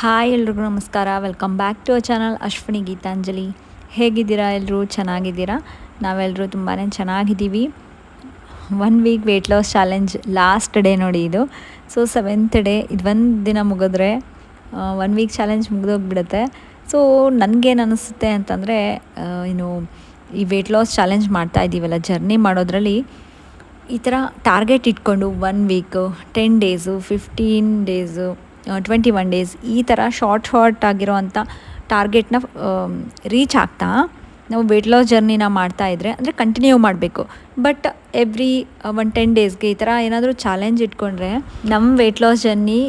Hi ಎಲ್ರಿಗೂ ನಮಸ್ಕಾರ. Welcome back to our channel Ashwini Geetanjali. ಹೇಗಿದ್ದೀರಾ ಎಲ್ಲರೂ? ಚೆನ್ನಾಗಿದ್ದೀರಾ? ನಾವೆಲ್ಲರೂ ತುಂಬಾ ಚೆನ್ನಾಗಿದ್ದೀವಿ. 1 week weight loss challenge last day ನೋಡಿ ಇದು. ಸೊ 7th ಡೇ ಇದು ಒಂದು ದಿನ ಮುಗಿದ್ರೆ 1 ವೀಕ್ ಚಾಲೆಂಜ್ ಮುಗಿದೋಗ್ಬಿಡುತ್ತೆ. ಸೊ ನನಗೇನು ಅನ್ನಿಸುತ್ತೆ ಅಂತಂದರೆ ಏನು ಈ ವೆಯ್ಟ್ ಲಾಸ್ ಚಾಲೆಂಜ್ ಮಾಡ್ತಾ ಇದ್ದೀವಲ್ಲ, ಜರ್ನಿ ಮಾಡೋದ್ರಲ್ಲಿ ಈ ಥರ ಟಾರ್ಗೆಟ್ ಇಟ್ಕೊಂಡು 1 ವೀಕು, 10 ಡೇಸು, 15 ಡೇಸು, 21 ಡೇಸ್ ಈ ಥರ ಶಾರ್ಟ್ ಆಗಿರೋವಂಥ ಟಾರ್ಗೆಟ್ನ ರೀಚ್ ಆಗ್ತಾ ನಾವು ವೆಯ್ಟ್ ಲಾಸ್ ಜರ್ನಿನ ಮಾಡ್ತಾಯಿದ್ರೆ ಅಂದರೆ ಕಂಟಿನ್ಯೂ ಮಾಡಬೇಕು. ಬಟ್ ಎವ್ರಿ 10 ಡೇಸ್ಗೆ ಈ ಥರ ಏನಾದರೂ ಚಾಲೆಂಜ್ ಇಟ್ಕೊಂಡ್ರೆ ನಮ್ಮ ವೆಯ್ಟ್ ಲಾಸ್ ಜರ್ನಿ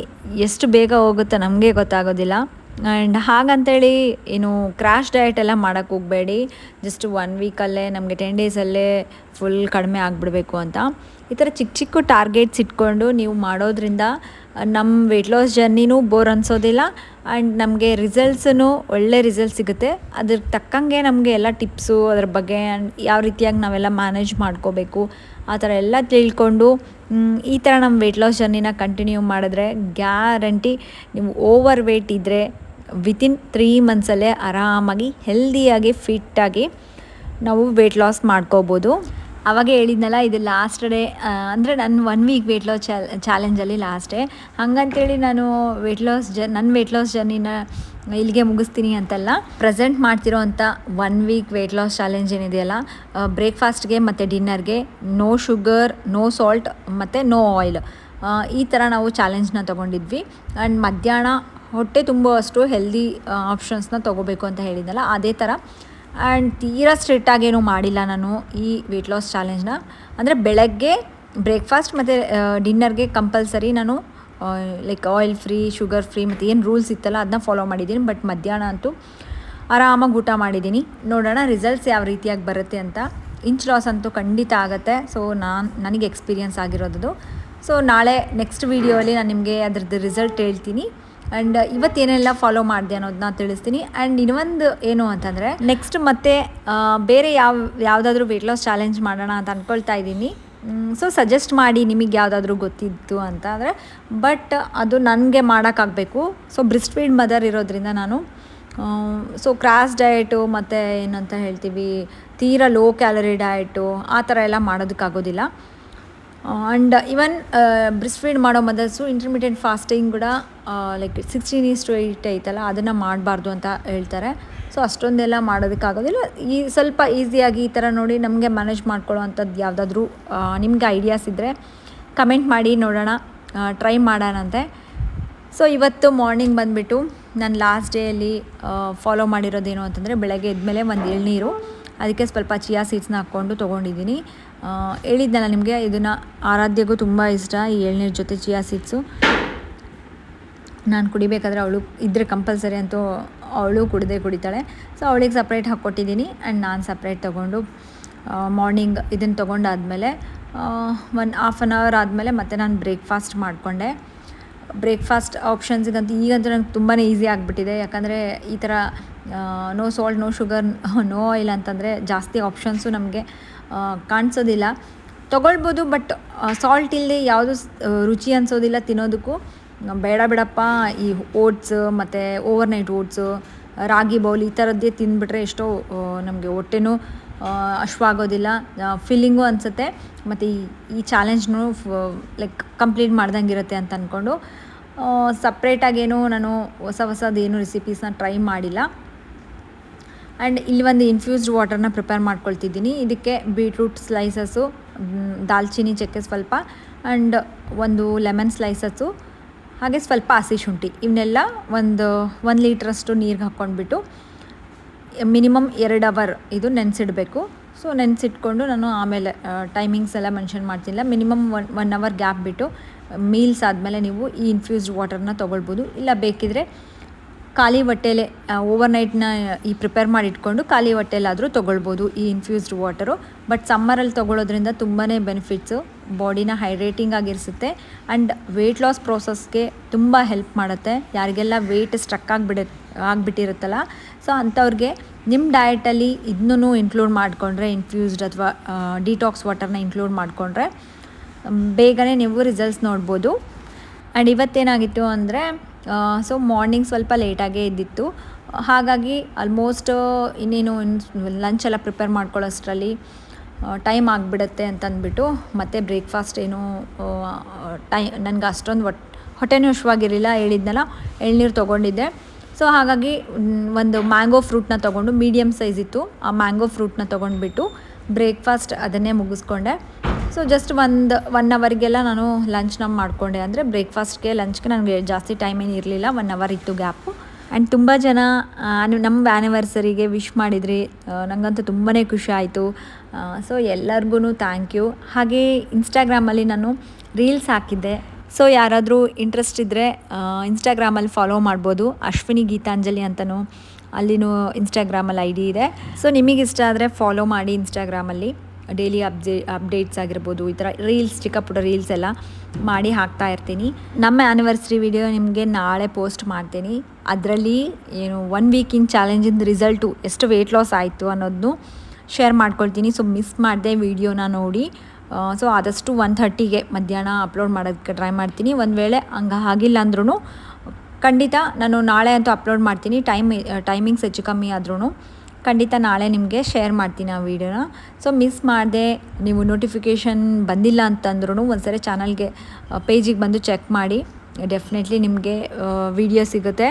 ಎಷ್ಟು ಬೇಗ ಹೋಗುತ್ತೋ ನಮಗೆ ಗೊತ್ತಾಗೋದಿಲ್ಲ. ಆ್ಯಂಡ್ ಹಾಗಂತೇಳಿ ಏನು ಕ್ರ್ಯಾಶ್ ಡಯಟ್ ಎಲ್ಲ ಮಾಡೋಕ್ಕೆ ಹೋಗಬೇಡಿ. ಜಸ್ಟ್ 1 ವೀಕಲ್ಲೇ ನಮಗೆ 10 ಡೇಸಲ್ಲೇ ಫುಲ್ ಕಡಿಮೆ ಆಗಿಬಿಡಬೇಕು ಅಂತ ಈ ಥರ ಚಿಕ್ಕ ಟಾರ್ಗೆಟ್ಸ್ ಇಟ್ಕೊಂಡು ನೀವು ಮಾಡೋದ್ರಿಂದ ನಮ್ಮ ವೆಯ್ಟ್ ಲಾಸ್ ಜರ್ನಿನೂ ಬೋರ್ ಅನಿಸೋದಿಲ್ಲ. ಆ್ಯಂಡ್ ನಮಗೆ ರಿಸಲ್ಟ್ಸೂ ಒಳ್ಳೆ ರಿಸಲ್ಟ್ ಸಿಗುತ್ತೆ. ಅದ್ರ ತಕ್ಕಂಗೆ ನಮಗೆ ಎಲ್ಲ ಟಿಪ್ಸು ಅದ್ರ ಬಗ್ಗೆ ಯಾವ ರೀತಿಯಾಗಿ ನಾವೆಲ್ಲ ಮ್ಯಾನೇಜ್ ಮಾಡ್ಕೋಬೇಕು ಆ ಥರ ಎಲ್ಲ ತಿಳ್ಕೊಂಡು ಈ ಥರ ನಮ್ಮ ವೆಯ್ಟ್ ಲಾಸ್ ಜರ್ನಿನ ಕಂಟಿನ್ಯೂ ಮಾಡಿದ್ರೆ ಗ್ಯಾರಂಟಿ ನೀವು ಓವರ್ ವೆಯ್ಟ್ ಇದ್ದರೆ ವಿತಿನ್ 3 ಮಂತ್ಸಲ್ಲೇ ಆರಾಮಾಗಿ ಹೆಲ್ದಿಯಾಗಿ ಫಿಟ್ಟಾಗಿ ನಾವು ವೆಯ್ಟ್ ಲಾಸ್ ಮಾಡ್ಕೋಬೋದು. ಆವಾಗೇ ಹೇಳಿದ್ನಲ್ಲ, ಇದು ಲಾಸ್ಟ್ ಡೇ ಅಂದರೆ ನನ್ನ 1 ವೀಕ್ ವೆಯ್ಟ್ ಲಾಸ್ ಚಾಲೆಂಜಲ್ಲಿ ಲಾಸ್ಟ್ ಡೇ. ಹಾಗಂತೇಳಿ ನಾನು ನನ್ನ ವೆಯ್ಟ್ ಲಾಸ್ ಜರ್ನಿನ ಇಲ್ಲಿಗೆ ಮುಗಿಸ್ತೀನಿ ಅಂತಲ್ಲ. ಪ್ರೆಸೆಂಟ್ ಮಾಡ್ತಿರೋ ಅಂಥ 1 ವೀಕ್ ವೆಯ್ಟ್ ಲಾಸ್ ಚಾಲೆಂಜ್ ಏನಿದೆಯಲ್ಲ, ಬ್ರೇಕ್ಫಾಸ್ಟ್ಗೆ ಮತ್ತು ಡಿನ್ನರ್ಗೆ ನೋ ಶುಗರ್, ನೋ ಸಾಲ್ಟ್ ಮತ್ತು ನೋ ಆಯಿಲ್ ಈ ಥರ ನಾವು ಚಾಲೆಂಜ್ನ ತೊಗೊಂಡಿದ್ವಿ. ಆ್ಯಂಡ್ ಮಧ್ಯಾಹ್ನ ಹೊಟ್ಟೆ ತುಂಬುವಷ್ಟು ಹೆಲ್ದಿ ಆಪ್ಷನ್ಸ್ನ ತೊಗೋಬೇಕು ಅಂತ ಹೇಳಿದ್ನಲ್ಲ, ಅದೇ ಥರ. ಆ್ಯಂಡ್ ತೀರಾ ಸ್ಟ್ರಿಕ್ಟಾಗೇನೂ ಮಾಡಿಲ್ಲ ನಾನು ಈ ವೆಯ್ಟ್ ಲಾಸ್ ಚಾಲೆಂಜ್ನ. ಅಂದರೆ ಬೆಳಗ್ಗೆ ಬ್ರೇಕ್ಫಾಸ್ಟ್ ಮತ್ತು ಡಿನ್ನರ್ಗೆ ಕಂಪಲ್ಸರಿ ನಾನು like oil free, sugar free ಮತ್ತು ಏನು ರೂಲ್ಸ್ ಇತ್ತಲ್ಲ ಅದನ್ನ ಫಾಲೋ ಮಾಡಿದ್ದೀನಿ. ಬಟ್ ಮಧ್ಯಾಹ್ನ ಅಂತೂ ಆರಾಮಾಗಿ ಊಟ ಮಾಡಿದ್ದೀನಿ. ನೋಡೋಣ ರಿಸಲ್ಟ್ಸ್ ಯಾವ ರೀತಿಯಾಗಿ ಬರುತ್ತೆ ಅಂತ. ಇಂಚ್ ಲಾಸ್ ಅಂತೂ ಖಂಡಿತ ಆಗುತ್ತೆ. ಸೊ ನನಗೆ ಎಕ್ಸ್ಪೀರಿಯನ್ಸ್ ಆಗಿರೋದು. ಸೊ ನಾಳೆ ನೆಕ್ಸ್ಟ್ ವೀಡಿಯೋಲಿ ನಾನು ನಿಮಗೆ ಅದ್ರದ್ದು ರಿಸಲ್ಟ್ ಹೇಳ್ತೀನಿ. ಆ್ಯಂಡ್ ಇವತ್ತೇನೆಲ್ಲ ಫಾಲೋ ಮಾಡಿದೆ ಅನ್ನೋದನ್ನ ತಿಳಿಸ್ತೀನಿ. ಆ್ಯಂಡ್ ಇನ್ನೊಂದು ಏನು ಅಂತಂದರೆ ನೆಕ್ಸ್ಟ್ ಮತ್ತೆ ಬೇರೆ ಯಾವುದಾದ್ರೂ ವೆಯ್ಟ್ ಲಾಸ್ ಚಾಲೆಂಜ್ ಮಾಡೋಣ ಅಂತ ಅಂದ್ಕೊಳ್ತಾ ಇದ್ದೀನಿ. ಸೊ ಸಜೆಸ್ಟ್ ಮಾಡಿ ನಿಮಗೆ ಯಾವುದಾದ್ರೂ ಗೊತ್ತಿತ್ತು ಅಂತ ಅಂದರೆ. ಬಟ್ ಅದು ನನಗೆ ಮಾಡೋಕ್ಕಾಗಬೇಕು. ಸೊ ಬ್ರೆಸ್ಟ್ ಫೀಡ್ ಮದರ್ ಇರೋದ್ರಿಂದ ನಾನು ಸೊ ಕ್ರಾಶ್ ಡಯಟು ಮತ್ತು ಏನಂತ ಹೇಳ್ತೀವಿ ತೀರಾ ಲೋ ಕ್ಯಾಲರಿ ಡಯಟು ಆ ಥರ ಎಲ್ಲ ಮಾಡೋದಕ್ಕಾಗೋದಿಲ್ಲ. ಆ್ಯಂಡ್ ಈವನ್ ಬ್ರೆಸ್ಟ್ ಫೀಡ್ ಮಾಡೋ ಮದರ್ಸು ಇಂಟರ್ಮಿಡಿಯೇಟ್ ಫಾಸ್ಟಿಂಗ್ ಕೂಡ ಲೈಕ್ 16:8 ಐತಲ್ಲ ಅದನ್ನು ಮಾಡಬಾರ್ದು ಅಂತ ಹೇಳ್ತಾರೆ. ಸೊ ಅಷ್ಟೊಂದೆಲ್ಲ ಮಾಡೋದಕ್ಕಾಗೋದಿಲ್ಲ. ಸ್ವಲ್ಪ ಈಸಿಯಾಗಿ ಈ ಥರ ನೋಡಿ ನಮಗೆ ಮ್ಯಾನೇಜ್ ಮಾಡ್ಕೊಳ್ಳೋ ಅಂಥದ್ದು ಯಾವುದಾದ್ರೂ ನಿಮಗೆ ಐಡಿಯಾಸ್ ಇದ್ದರೆ ಕಮೆಂಟ್ ಮಾಡಿ ನೋಡೋಣ, ಟ್ರೈ ಮಾಡೋಣಂತೆ. ಸೊ ಇವತ್ತು ಮಾರ್ನಿಂಗ್ ಬಂದುಬಿಟ್ಟು ನಾನು ಲಾಸ್ಟ್ ಡೇಯಲ್ಲಿ ಫಾಲೋ ಮಾಡಿರೋದೇನು ಅಂತಂದರೆ ಬೆಳಗ್ಗೆ ಎದ್ಮೇಲೆ ಒಂದು ಎಳ್ನೀರು, ಅದಕ್ಕೆ ಸ್ವಲ್ಪ ಚಿಯಾ ಸೀಡ್ಸ್ನ ಹಾಕ್ಕೊಂಡು ತೊಗೊಂಡಿದ್ದೀನಿ. ಹೇಳಿದ್ನಲ್ಲ ನಿಮಗೆ, ಇದನ್ನು ಆರಾಧ್ಯಗೂ ತುಂಬ ಇಷ್ಟ ಈ ಎಳ್ನೀರು ಜೊತೆ ಚಿಯಾ ಸೀಡ್ಸು. ನಾನು ಕುಡಿಬೇಕಾದ್ರೆ ಅವಳು ಇದ್ದರೆ ಕಂಪಲ್ಸರಿ ಅಂತೂ ಅವಳು ಕುಡಿತಾಳೆ. ಸೊ ಅವಳಿಗೆ ಸಪ್ರೇಟ್ ಹಾಕ್ಕೊಟ್ಟಿದ್ದೀನಿ. ಆ್ಯಂಡ್ ನಾನು ಸಪ್ರೇಟ್ ತೊಗೊಂಡು ಮಾರ್ನಿಂಗ್ ಇದನ್ನು ತೊಗೊಂಡಾದಮೇಲೆ 1 ಹಾಫ್ ಆನ್ ಅವರ್ ಆದಮೇಲೆ ಮತ್ತೆ ನಾನು ಬ್ರೇಕ್ಫಾಸ್ಟ್ ಮಾಡಿಕೊಂಡೆ. ಬ್ರೇಕ್ಫಾಸ್ಟ್ ಆಪ್ಷನ್ಸಿಗಂತೂ ಈಗಂತೂ ನಂಗೆ ತುಂಬಾ ಈಸಿ ಆಗಿಬಿಟ್ಟಿದೆ. ಯಾಕಂದರೆ ಈ ಥರ no salt, no sugar, no oil ಅಂತಂದರೆ ಜಾಸ್ತಿ ಆಪ್ಷನ್ಸು ನಮಗೆ ಕಾಣಿಸೋದಿಲ್ಲ. ತೊಗೊಳ್ಬೋದು, ಬಟ್ ಸಾಲ್ಟ್ ಇಲ್ಲದೆ ಯಾವುದು ರುಚಿ ಅನಿಸೋದಿಲ್ಲ ತಿನ್ನೋದಕ್ಕೂ. ಬೇಡ ಬಿಡಪ್ಪ ಈ ಓಟ್ಸ್ ಮತ್ತು ಓವರ್ನೈಟ್ ಓಟ್ಸು, ರಾಗಿ ಬೌಲ್ ಈ ಥರದ್ದೇ ತಿಂದುಬಿಟ್ರೆ ಎಷ್ಟೋ ನಮಗೆ ಹೊಟ್ಟೆನೂ ಹಶ್ವಾಗೋದಿಲ್ಲ, ಫೀಲಿಂಗು ಅನಿಸುತ್ತೆ. ಮತ್ತು ಈ ಚಾಲೆಂಜ್ನೂ ಲೈಕ್ ಕಂಪ್ಲೀಟ್ ಮಾಡ್ದಂಗೆ ಇರುತ್ತೆ ಅಂತ ಅಂದ್ಕೊಂಡು ಸಪ್ರೇಟಾಗೇನು ನಾನು ಹೊಸದೇನು ರೆಸಿಪೀಸ್ನ ಟ್ರೈ ಮಾಡಿಲ್ಲ. ಆ್ಯಂಡ್ ಇಲ್ಲಿ ಒಂದು ಇನ್ಫ್ಯೂಸ್ಡ್ ವಾಟರ್ನ ಪ್ರಿಪೇರ್ ಮಾಡ್ಕೊಳ್ತಿದ್ದೀನಿ. ಇದಕ್ಕೆ ಬೀಟ್ರೂಟ್ ಸ್ಲೈಸಸ್ಸು, ದಾಲ್ಚಿನ್ನಿ ಚಕ್ಕೆ ಸ್ವಲ್ಪ, ಆ್ಯಂಡ್ ಒಂದು ಲೆಮನ್ ಸ್ಲೈಸಸ್ಸು, ಹಾಗೆ ಸ್ವಲ್ಪ ಹಸಿ ಶುಂಠಿ, ಇವನ್ನೆಲ್ಲ 1 ಲೀಟ್ರಷ್ಟು ನೀರಿಗೆ ಹಾಕ್ಕೊಂಡ್ಬಿಟ್ಟು ಮಿನಿಮಮ್ 2 ಅವರ್ ಇದು ನೆನೆಸಿಡಬೇಕು. ಸೊ ನೆನೆಸಿಟ್ಕೊಂಡು ನಾನು ಆಮೇಲೆ ಟೈಮಿಂಗ್ಸ್ ಎಲ್ಲ ಮೆನ್ಷನ್ ಮಾಡ್ತಿಲ್ಲ. ಮಿನಿಮಮ್ 1 ಅವರ್ ಗ್ಯಾಪ್ ಬಿಟ್ಟು ಮೀಲ್ಸ್ ಆದಮೇಲೆ ನೀವು ಈ ಇನ್ಫ್ಯೂಸ್ಡ್ ವಾಟರ್ನ ತೊಗೊಳ್ಬೋದು. ಇಲ್ಲ ಬೇಕಿದ್ರೆ ಖಾಲಿ ಹೊಟ್ಟೆಲೇ ಓವರ್ನೈಟ್ನ ಈ ಪ್ರಿಪೇರ್ ಮಾಡಿ ಇಟ್ಕೊಂಡು ಖಾಲಿ ಹೊಟ್ಟೆಲಾದರೂ ತೊಗೊಳ್ಬೋದು ಈ ಇನ್ಫ್ಯೂಸ್ಡ್ ವಾಟರು. ಬಟ್ ಸಮ್ಮರಲ್ಲಿ ತೊಗೊಳ್ಳೋದ್ರಿಂದ ತುಂಬಾ ಬೆನಿಫಿಟ್ಸು, ಬಾಡಿನ ಹೈಡ್ರೇಟಿಂಗ್ ಆಗಿರಿಸುತ್ತೆ. ಆ್ಯಂಡ್ ವೆಯ್ಟ್ ಲಾಸ್ ಪ್ರೋಸೆಸ್ಗೆ ತುಂಬ ಹೆಲ್ಪ್ ಮಾಡುತ್ತೆ. ಯಾರಿಗೆಲ್ಲ ವೆಯ್ಟ್ ಸ್ಟ್ರಕ್ ಆಗಿಬಿಟ್ಟಿರುತ್ತಲ್ಲ, ಸೊ ಅಂಥವ್ರಿಗೆ ನಿಮ್ಮ ಡಯಟಲ್ಲಿ ಇದನ್ನೂ ಇನ್ಕ್ಲೂಡ್ ಮಾಡಿಕೊಂಡ್ರೆ, ಇನ್ಫ್ಯೂಸ್ಡ್ ಅಥವಾ ಡಿಟಾಕ್ಸ್ ವಾಟರ್ನ ಇನ್ಕ್ಲೂಡ್ ಮಾಡಿಕೊಂಡ್ರೆ ಬೇಗನೆ ನೀವು ರಿಸಲ್ಟ್ಸ್ ನೋಡ್ಬೋದು. ಆ್ಯಂಡ್ ಇವತ್ತೇನಾಗಿತ್ತು ಅಂದರೆ ಸೊ ಮಾರ್ನಿಂಗ್ ಸ್ವಲ್ಪ ಲೇಟಾಗೇ ಇದ್ದಿತ್ತು. ಹಾಗಾಗಿ ಆಲ್ಮೋಸ್ಟ್ ಇನ್ನೇನು ಲಂಚ್ ಎಲ್ಲ ಪ್ರಿಪೇರ್ ಮಾಡ್ಕೊಳ್ಳೋಷ್ಟರಲ್ಲಿ ಟೈಮ್ ಆಗಿಬಿಡುತ್ತೆ ಅಂತಂದ್ಬಿಟ್ಟು ಮತ್ತೆ ಬ್ರೇಕ್ಫಾಸ್ಟ್ ಏನು ನನಗೆ ಅಷ್ಟೊಂದು ಹೊಟ್ಟೆನೂ ಹಶ್ವಾಗಿರಲಿಲ್ಲ. ಹೇಳಿದ್ನಲ್ಲ, ಎಳ್ನೀರು ತೊಗೊಂಡಿದ್ದೆ. ಸೊ ಹಾಗಾಗಿ ಒಂದು ಮ್ಯಾಂಗೋ ಫ್ರೂಟ್ನ ತೊಗೊಂಡು, ಮೀಡಿಯಮ್ ಸೈಜ್ ಇತ್ತು, ಆ ಮ್ಯಾಂಗೋ ಫ್ರೂಟ್ನ ತೊಗೊಂಡ್ಬಿಟ್ಟು ಬ್ರೇಕ್ಫಾಸ್ಟ್ ಅದನ್ನೇ ಮುಗಿಸ್ಕೊಂಡೆ. ಸೊ ಜಸ್ಟ್ 1 ಅವರ್ಗೆಲ್ಲ ನಾನು ಲಂಚ್ನ ಮಾಡಿಕೊಂಡೆ. ಅಂದರೆ ಬ್ರೇಕ್ಫಾಸ್ಟ್ಗೆ ಲಂಚ್ಗೆ ನನಗೆ ಜಾಸ್ತಿ ಟೈಮ್ ಏನು ಇರಲಿಲ್ಲ, 1 ಅವರ್ ಇತ್ತು ಗ್ಯಾಪು. ಆ್ಯಂಡ್ ತುಂಬ ಜನ ನಮ್ಮ ಆ್ಯನಿವರ್ಸರಿಗೆ ವಿಶ್ ಮಾಡಿದ್ರಿ. ನನಗಂತೂ ತುಂಬಾ ಖುಷಿ ಆಯಿತು. ಸೊ ಎಲ್ಲರಿಗೂ ಥ್ಯಾಂಕ್ ಯು. ಹಾಗೆ ಇನ್ಸ್ಟಾಗ್ರಾಮಲ್ಲಿ ನಾನು ರೀಲ್ಸ್ ಹಾಕಿದ್ದೆ. ಸೊ ಯಾರಾದರೂ ಇಂಟ್ರೆಸ್ಟ್ ಇದ್ದರೆ ಇನ್ಸ್ಟಾಗ್ರಾಮಲ್ಲಿ ಫಾಲೋ ಮಾಡ್ಬೋದು, ಅಶ್ವಿನಿ ಗೀತಾಂಜಲಿ ಅಂತಲೂ ಅಲ್ಲಿನೂ ಇನ್ಸ್ಟಾಗ್ರಾಮಲ್ಲಿ ID ಇದೆ. ಸೊ ನಿಮಗಿಷ್ಟ ಆದರೆ ಫಾಲೋ ಮಾಡಿ. ಇನ್ಸ್ಟಾಗ್ರಾಮಲ್ಲಿ ಡೈಲಿ ಅಪ್ಡೇಟ್ಸ್ ಆಗಿರ್ಬೋದು, ಈ ಥರ ರೀಲ್ಸ್, ಚಿಕ್ಕ ಪುಟ್ಟ ರೀಲ್ಸ್ ಎಲ್ಲ ಮಾಡಿ ಹಾಕ್ತಾ ಇರ್ತೀನಿ. ನಮ್ಮ ಆ್ಯನಿವರ್ಸರಿ ವಿಡಿಯೋ ನಿಮಗೆ ನಾಳೆ ಪೋಸ್ಟ್ ಮಾಡ್ತೀನಿ. ಅದರಲ್ಲಿ ಏನು 1 ವೀಕಿನ ಚಾಲೆಂಜಿಂದ ರಿಸಲ್ಟು ಎಷ್ಟು ವೆಯ್ಟ್ ಲಾಸ್ ಆಯಿತು ಅನ್ನೋದನ್ನು ಶೇರ್ ಮಾಡ್ಕೊಳ್ತೀನಿ. ಸೊ ಮಿಸ್ ಮಾಡಿದೆ ವಿಡಿಯೋನ ನೋಡಿ. ಸೊ ಆದಷ್ಟು 1:30ಗೆ ಮಧ್ಯಾಹ್ನ ಅಪ್ಲೋಡ್ ಮಾಡೋದಕ್ಕೆ ಟ್ರೈ ಮಾಡ್ತೀನಿ. ಒಂದು ವೇಳೆ ಆಗಿಲ್ಲ ಅಂದ್ರೂ ಖಂಡಿತ ನಾನು ನಾಳೆ ಅಂತೂ ಅಪ್ಲೋಡ್ ಮಾಡ್ತೀನಿ. ಟೈಮಿಂಗ್ಸ್ ಹೆಚ್ಚು ಕಮ್ಮಿ ಆದ್ರೂ ಖಂಡಿತ ನಾಳೆ ನಿಮಗೆ ಶೇರ್ ಮಾಡ್ತೀನಿ ಆ ವಿಡಿಯೋನ. ಸೊ ಮಿಸ್ ಮಾಡಿದೆ, ನೀವು ನೋಟಿಫಿಕೇಷನ್ ಬಂದಿಲ್ಲ ಅಂತಂದ್ರೂ ಒಂದ್ಸರಿ ಚಾನಲ್ಗೆ ಪೇಜಿಗೆ ಬಂದು ಚೆಕ್ ಮಾಡಿ. ಡೆಫಿನೆಟ್ಲಿ ನಿಮಗೆ ವಿಡಿಯೋ ಸಿಗುತ್ತೆ.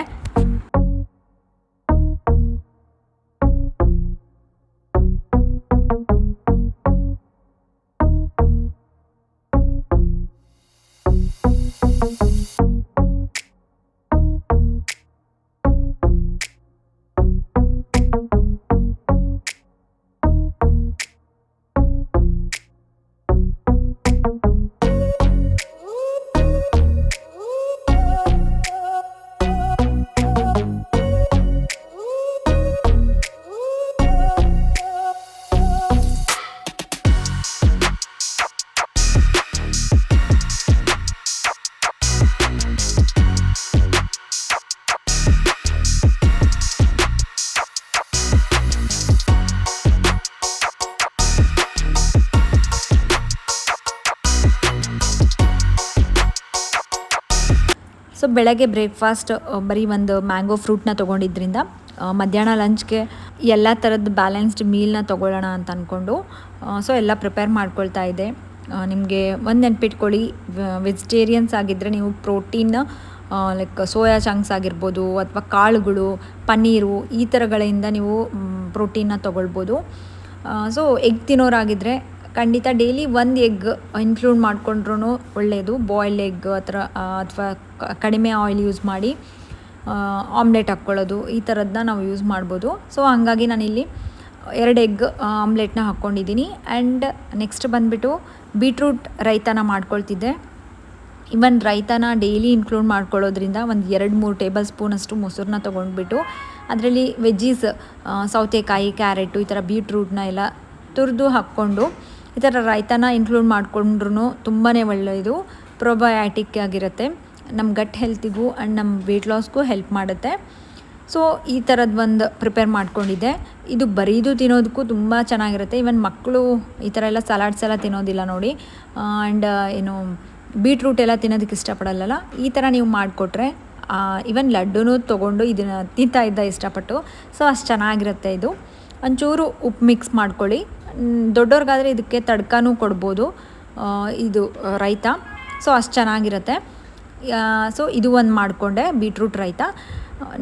ಸೊ ಬೆಳಗ್ಗೆ ಬ್ರೇಕ್ಫಾಸ್ಟ್ ಬರೀ ಒಂದು ಮ್ಯಾಂಗೋ ಫ್ರೂಟ್ನ ತೊಗೊಂಡಿದ್ದರಿಂದ ಮಧ್ಯಾಹ್ನ ಲಂಚ್ಗೆ ಎಲ್ಲ ಥರದ್ದು ಬ್ಯಾಲೆನ್ಸ್ಡ್ ಮೀಲ್ನ ತೊಗೊಳ್ಳೋಣ ಅಂತ ಅಂದ್ಕೊಂಡು ಸೊ ಎಲ್ಲ ಪ್ರಿಪೇರ್ ಮಾಡ್ಕೊಳ್ತಾ ಇದ್ದೆ. ನಿಮಗೆ ಒಂದು ನೆನ್ಪಿಟ್ಕೊಳ್ಳಿ, ವೆಜಿಟೇರಿಯನ್ಸ್ ಆಗಿದ್ದರೆ ನೀವು ಪ್ರೋಟೀನ್ ಲೈಕ್ ಸೋಯಾ ಚಂಕ್ಸ್ ಆಗಿರ್ಬೋದು ಅಥವಾ ಕಾಳುಗಳು, ಪನ್ನೀರು ಈ ಥರಗಳಿಂದ ನೀವು ಪ್ರೋಟೀನ್ನ ತೊಗೊಳ್ಬೋದು. ಸೊ ಎಗ್ ತಿನ್ನೋರಾಗಿದ್ದರೆ ಖಂಡಿತ ಡೈಲಿ 1 ಎಗ್ ಇನ್ಕ್ಲೂಡ್ ಮಾಡಿಕೊಂಡ್ರೂ ಒಳ್ಳೆಯದು. ಬಾಯ್ಲ್ಡ್ ಎಗ್ ಅಥವಾ ಕಡಿಮೆ ಆಯಿಲ್ ಯೂಸ್ ಮಾಡಿ ಆಮ್ಲೆಟ್ ಹಾಕ್ಕೊಳ್ಳೋದು, ಈ ಥರದ್ದನ್ನ ನಾವು ಯೂಸ್ ಮಾಡ್ಬೋದು. ಸೊ ಹಾಗಾಗಿ ನಾನಿಲ್ಲಿ 2 ಎಗ್ ಆಮ್ಲೆಟ್ನ ಹಾಕ್ಕೊಂಡಿದ್ದೀನಿ. ಆ್ಯಂಡ್ ನೆಕ್ಸ್ಟ್ ಬಂದುಬಿಟ್ಟು ಬೀಟ್ರೂಟ್ ರೈತಾನ ಮಾಡ್ಕೊಳ್ತಿದ್ದೆ. ಇವನ್ ರೈತಾನ ಡೈಲಿ ಇನ್ಕ್ಲೂಡ್ ಮಾಡ್ಕೊಳ್ಳೋದ್ರಿಂದ ಒಂದು 2-3 ಟೇಬಲ್ ಸ್ಪೂನಷ್ಟು ಮೊಸರನ್ನ ತೊಗೊಂಡ್ಬಿಟ್ಟು ಅದರಲ್ಲಿ ವೆಜ್ಜೀಸ್, ಸೌತೆಕಾಯಿ, ಕ್ಯಾರೆಟು, ಈ ಥರ ಬೀಟ್ರೂಟ್ನ ಎಲ್ಲ ತುರಿದು ಹಾಕ್ಕೊಂಡು ಈ ಥರ ರೈತಾನ ಇನ್ಕ್ಲೂಡ್ ಮಾಡಿಕೊಂಡ್ರೂ ತುಂಬಾ ಒಳ್ಳೆಯದು. ಪ್ರೊಬಯಾಟಿಕ್ ಆಗಿರುತ್ತೆ, ನಮ್ಮ ಗಟ್ ಹೆಲ್ತಿಗೂ ಆ್ಯಂಡ್ ನಮ್ಮ ವೆಯ್ಟ್ ಲಾಸ್ಗೂ ಹೆಲ್ಪ್ ಮಾಡುತ್ತೆ. ಸೊ ಈ ಥರದ್ದು ಒಂದು ಪ್ರಿಪೇರ್ ಮಾಡ್ಕೊಂಡಿದ್ದೆ. ಇದು ಬರೀದು ತಿನ್ನೋದಕ್ಕೂ ತುಂಬ ಚೆನ್ನಾಗಿರುತ್ತೆ. ಈವನ್ ಮಕ್ಕಳು ಈ ಥರ ಎಲ್ಲ ಸಲಾಡ್ಸ್ ಎಲ್ಲ ತಿನ್ನೋದಿಲ್ಲ ನೋಡಿ, ಆ್ಯಂಡ್ ಏನು ಬೀಟ್ರೂಟ್ ಎಲ್ಲ ತಿನ್ನೋದಕ್ಕೆ ಇಷ್ಟಪಡಲ್ಲ. ಈ ಥರ ನೀವು ಮಾಡಿಕೊಟ್ರೆ ಈವನ್ ಲಡ್ಡುನೂ ತೊಗೊಂಡು ಇದನ್ನು ತಿಂತಾ ಇದ್ದ ಇಷ್ಟಪಟ್ಟು. ಸೊ ಅಷ್ಟು ಚೆನ್ನಾಗಿರುತ್ತೆ. ಇದು ಒಂಚೂರು ಉಪ್ಪು ಮಿಕ್ಸ್ ಮಾಡ್ಕೊಳ್ಳಿ. ದೊಡ್ಡವ್ರಿಗಾದರೆ ಇದಕ್ಕೆ ತಡ್ಕನೂ ಕೊಡ್ಬೋದು, ಇದು ರೈತ. ಸೊ ಅಷ್ಟು ಚೆನ್ನಾಗಿರುತ್ತೆ. ಸೊ ಇದು ಒಂದು ಮಾಡಿಕೊಂಡೆ, ಬೀಟ್ರೂಟ್ ರೈತ.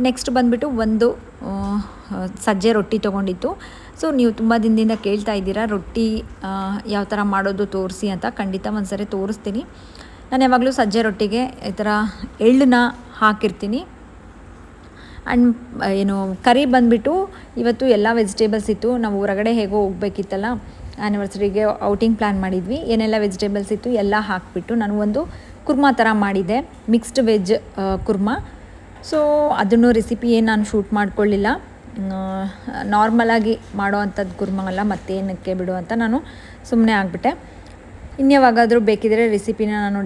ನೆಕ್ಸ್ಟ್ ಬಂದುಬಿಟ್ಟು ಒಂದು ಸಜ್ಜೆ ರೊಟ್ಟಿ ತೊಗೊಂಡಿತ್ತು. ಸೊ ನೀವು ತುಂಬ ದಿನದಿಂದ ಕೇಳ್ತಾ ಇದ್ದೀರಾ ರೊಟ್ಟಿ ಯಾವ ಥರ ಮಾಡೋದು ತೋರಿಸಿ ಅಂತ. ಖಂಡಿತ ಒಂದು ಸರಿ ತೋರಿಸ್ತೀನಿ. ನಾನು ಯಾವಾಗಲೂ ಸಜ್ಜೆ ರೊಟ್ಟಿಗೆ ಈ ಥರ ಎಳ್ಳನ್ನ ಹಾಕಿರ್ತೀನಿ. ಆ್ಯಂಡ್ ಏನು ಕರಿ ಬಂದುಬಿಟ್ಟು ಇವತ್ತು ಎಲ್ಲ ವೆಜಿಟೇಬಲ್ಸ್ ಇತ್ತು. ನಾವು ಹೊರಗಡೆ ಹೇಗೋ ಹೋಗ್ಬೇಕಿತ್ತಲ್ಲ, ಆ್ಯನಿವರ್ಸರಿಗೆ ಔಟಿಂಗ್ ಪ್ಲ್ಯಾನ್ ಮಾಡಿದ್ವಿ. ಏನೆಲ್ಲ ವೆಜಿಟೇಬಲ್ಸ್ ಇತ್ತು ಎಲ್ಲ ಹಾಕಿಬಿಟ್ಟು ನಾನು ಒಂದು ಕುರ್ಮಾ ಥರ ಮಾಡಿದ್ದೆ, ಮಿಕ್ಸ್ಡ್ ವೆಜ್ ಕುರ್ಮಾ. ಸೊ ಅದನ್ನು ರೆಸಿಪಿ ಏನು ನಾನು ಶೂಟ್ ಮಾಡ್ಕೊಳ್ಳಿಲ್ಲ, ನಾರ್ಮಲಾಗಿ ಮಾಡೋ ಅಂಥದ್ದು ಕುರ್ಮಾ ಅಲ್ಲ, ಮತ್ತೇನಕ್ಕೆ ಬಿಡು ಅಂತ ನಾನು ಸುಮ್ಮನೆ ಆಗಿಬಿಟ್ಟೆ. ಇನ್ಯಾವಾಗಾದರೂ ಬೇಕಿದ್ರೆ ರೆಸಿಪಿನ ನಾನು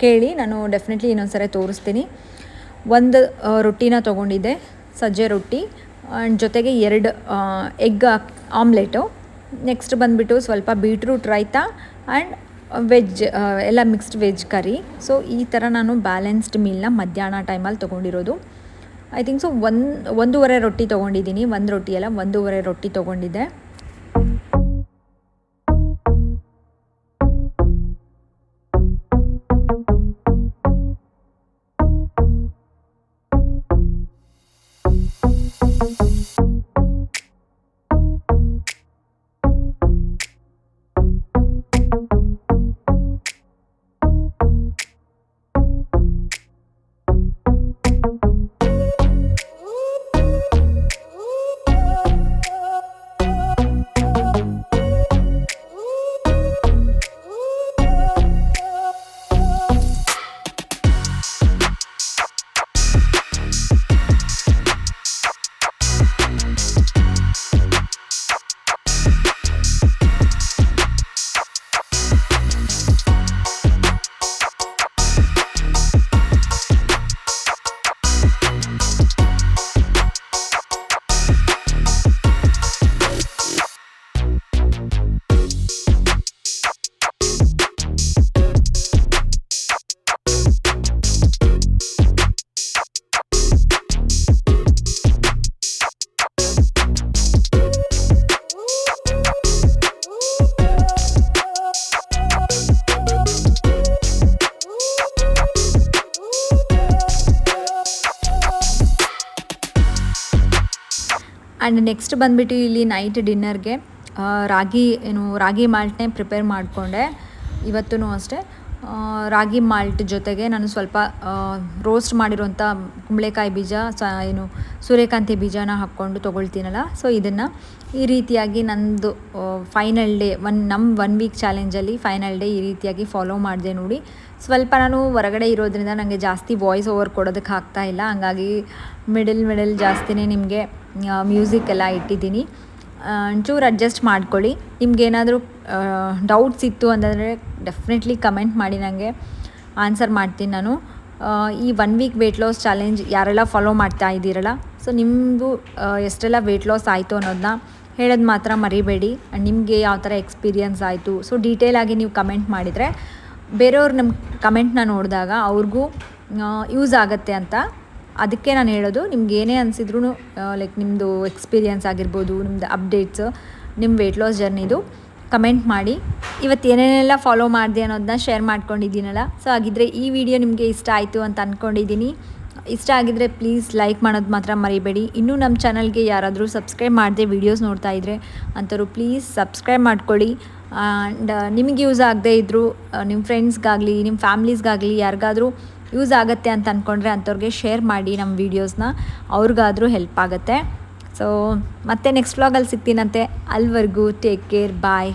ಕೇಳಿ, ನಾನು ಡೆಫಿನೆಟ್ಲಿ ಇನ್ನೊಂದು ಸರಿ ತೋರಿಸ್ತೀನಿ. ಒಂದು ರೊಟ್ಟಿನ ತೊಗೊಂಡಿದ್ದೆ, ಸಜ್ಜೆ ರೊಟ್ಟಿ, ಆ್ಯಂಡ್ ಜೊತೆಗೆ 2 ಎಗ್ ಆಮ್ಲೆಟು. ನೆಕ್ಸ್ಟ್ ಬಂದುಬಿಟ್ಟು ಸ್ವಲ್ಪ ಬೀಟ್ರೂಟ್ ರೈತ ಆ್ಯಂಡ್ ವೆಜ್ ಎಲ್ಲ ಮಿಕ್ಸ್ಡ್ ವೆಜ್ ಕರಿ. ಸೊ ಈ ಥರ ನಾನು ಬ್ಯಾಲೆನ್ಸ್ಡ್ ಮೀಲ್ನ ಮಧ್ಯಾಹ್ನ ಟೈಮಲ್ಲಿ ತೊಗೊಂಡಿರೋದು. ಐ ಥಿಂಕ್ ಸೊ 1.5 ರೊಟ್ಟಿ ತೊಗೊಂಡಿದ್ದೀನಿ, 1 ರೊಟ್ಟಿ ಅಲ್ಲ 1.5 ರೊಟ್ಟಿ ತೊಗೊಂಡಿದ್ದೆ. ಆ್ಯಂಡ್ ನೆಕ್ಸ್ಟ್ ಬಂದುಬಿಟ್ಟು ಇಲ್ಲಿ ನೈಟ್ ಡಿನ್ನರ್ಗೆ ರಾಗಿ ಮಾಲ್ಟ್ನೇ ಪ್ರಿಪೇರ್ ಮಾಡಿಕೊಂಡೆ. ಇವತ್ತೂ ಅಷ್ಟೇ ರಾಗಿ ಮಾಲ್ಟ್ ಜೊತೆಗೆ ನಾನು ಸ್ವಲ್ಪ ರೋಸ್ಟ್ ಮಾಡಿರೋಂಥ ಕುಂಬಳಕಾಯಿ ಬೀಜ ಸೂರ್ಯಕಾಂತಿ ಬೀಜನ ಹಾಕ್ಕೊಂಡು ತೊಗೊಳ್ತೀನಲ್ಲ, ಸೊ ಇದನ್ನು ಈ ರೀತಿಯಾಗಿ ನಂದು ಫೈನಲ್ ಡೇ ನಮ್ಮ 1 ವೀಕ್ ಚಾಲೆಂಜಲ್ಲಿ ಫೈನಲ್ ಡೇ ಈ ರೀತಿಯಾಗಿ ಫಾಲೋ ಮಾಡಿದೆ ನೋಡಿ. ಸ್ವಲ್ಪ ನಾನು ಹೊರಗಡೆ ಇರೋದ್ರಿಂದ ನನಗೆ ಜಾಸ್ತಿ ವಾಯ್ಸ್ ಓವರ್ ಕೊಡೋದಕ್ಕೆ ಆಗ್ತಾಯಿಲ್ಲ, ಹಂಗಾಗಿ ಮಿಡಲ್ ಜಾಸ್ತಿನೇ ನಿಮಗೆ ಮ್ಯೂಸಿಕ್ ಎಲ್ಲ ಇಟ್ಟಿದ್ದೀನಿ. ಒಂಚೂರು ಅಡ್ಜಸ್ಟ್ ಮಾಡ್ಕೊಳ್ಳಿ. ನಿಮ್ಗೇನಾದರೂ ಡೌಟ್ಸ್ ಇತ್ತು ಅಂತಂದರೆ ಡೆಫಿನೆಟ್ಲಿ ಕಮೆಂಟ್ ಮಾಡಿ, ನನಗೆ ಆನ್ಸರ್ ಮಾಡ್ತೀನಿ ನಾನು. ಈ 1 ವೀಕ್ ವೆಯ್ಟ್ ಲಾಸ್ ಚಾಲೆಂಜ್ ಯಾರೆಲ್ಲ ಫಾಲೋ ಮಾಡ್ತಾ ಇದ್ದೀರಲ್ಲ, ಸೊ ನಿಮ್ಮದು ಎಷ್ಟೆಲ್ಲ ವೆಯ್ಟ್ ಲಾಸ್ ಆಯಿತು ಅನ್ನೋದನ್ನ ಹೇಳೋದು ಮಾತ್ರ ಮರಿಬೇಡಿ. ಆ್ಯಂಡ್ ನಿಮಗೆ ಯಾವ ಥರ ಎಕ್ಸ್ಪೀರಿಯನ್ಸ್ ಆಯಿತು, ಸೊ ಡೀಟೇಲಾಗಿ ನೀವು ಕಮೆಂಟ್ ಮಾಡಿದರೆ ಬೇರೆಯವ್ರು ನಮ್ಮ ಕಮೆಂಟ್ನ ನೋಡಿದಾಗ ಅವ್ರಿಗೂ ಯೂಸ್ ಆಗುತ್ತೆ ಅಂತ. ಅದಕ್ಕೆ ನಾನು ಹೇಳೋದು, ನಿಮ್ಗೆ ಏನೇ ಅನಿಸಿದ್ರೂ ಲೈಕ್ ನಿಮ್ಮದು ಎಕ್ಸ್ಪೀರಿಯನ್ಸ್ ಆಗಿರ್ಬೋದು, ನಿಮ್ಮದು ಅಪ್ಡೇಟ್ಸು, ನಿಮ್ಮ ವೆಯ್ಟ್ ಲಾಸ್ ಜರ್ನಿದು ಕಮೆಂಟ್ ಮಾಡಿ. ಇವತ್ತು ಏನೇನೆಲ್ಲ ಫಾಲೋ ಮಾಡಿದೆ ಅನ್ನೋದನ್ನ ಶೇರ್ ಮಾಡ್ಕೊಂಡಿದ್ದೀನಲ್ಲ, ಸೊ ಹಾಗಿದ್ದರೆ ಈ ವಿಡಿಯೋ ನಿಮಗೆ ಇಷ್ಟ ಆಯಿತು ಅಂತ ಅಂದ್ಕೊಂಡಿದ್ದೀನಿ. ಇಷ್ಟ ಆಗಿದ್ದರೆ ಪ್ಲೀಸ್ ಲೈಕ್ ಮಾಡೋದು ಮಾತ್ರ ಮರಿಬೇಡಿ. ಇನ್ನೂ ನಮ್ಮ ಚಾನಲ್ಗೆ ಯಾರಾದರೂ ಸಬ್ಸ್ಕ್ರೈಬ್ ಮಾಡದೆ ವೀಡಿಯೋಸ್ ನೋಡ್ತಾ ಇದ್ದರೆ ಅಂಥವ್ರು ಪ್ಲೀಸ್ ಸಬ್ಸ್ಕ್ರೈಬ್ ಮಾಡ್ಕೊಳ್ಳಿ. ಆ್ಯಂಡ್ ನಿಮಗೆ ಯೂಸ್ ಆಗದೇ ಇದ್ದರೂ ನಿಮ್ಮ ಫ್ರೆಂಡ್ಸ್ಗಾಗಲಿ ನಿಮ್ಮ ಫ್ಯಾಮ್ಲೀಸ್ಗಾಗಲಿ ಯಾರಿಗಾದರೂ ಯೂಸ್ ಆಗುತ್ತೆ ಅಂತ ಅಂದ್ಕೊಂಡ್ರೆ ಅಂಥವ್ರಿಗೆ ಶೇರ್ ಮಾಡಿ ನಮ್ಮ ವೀಡಿಯೋಸ್ನ, ಅವ್ರಿಗಾದರೂ ಹೆಲ್ಪ್ ಆಗುತ್ತೆ. ಸೊ ಮತ್ತೆ ನೆಕ್ಸ್ಟ್ ವ್ಲಾಗಲ್ಲಿ ಸಿಗ್ತೀನಂತೆ. ಅಲ್ಲಿವರೆಗೂ ಟೇಕ್ ಕೇರ್, ಬಾಯ್.